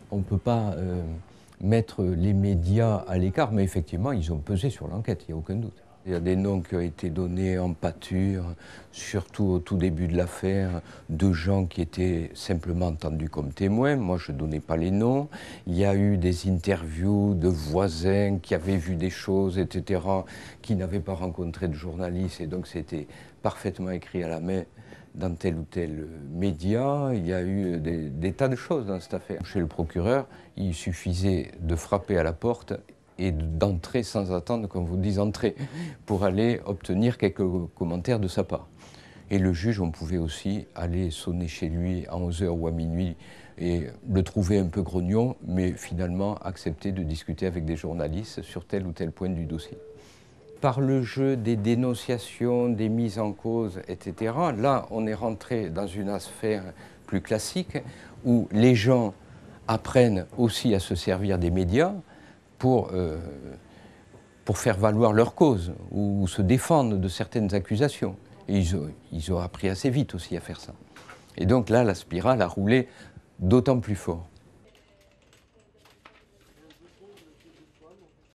On ne peut pas mettre les médias à l'écart, mais effectivement, ils ont pesé sur l'enquête, il n'y a aucun doute. Il y a des noms qui ont été donnés en pâture, surtout au tout début de l'affaire, de gens qui étaient simplement entendus comme témoins. Moi, je ne donnais pas les noms. Il y a eu des interviews de voisins qui avaient vu des choses, etc., qui n'avaient pas rencontré de journalistes, et donc c'était parfaitement écrit à la main dans tel ou tel média. Il y a eu des tas de choses dans cette affaire. Chez le procureur, il suffisait de frapper à la porte et d'entrer sans attendre qu'on vous dise entrer pour aller obtenir quelques commentaires de sa part. Et le juge, on pouvait aussi aller sonner chez lui à 11h ou à minuit et le trouver un peu grognon, mais finalement accepter de discuter avec des journalistes sur tel ou tel point du dossier. Par le jeu des dénonciations, des mises en cause, etc., là, on est rentré dans une affaire plus classique où les gens apprennent aussi à se servir des médias pour faire valoir leur cause ou se défendre de certaines accusations. Et ils ont appris assez vite aussi à faire ça. Et donc là, la spirale a roulé d'autant plus fort.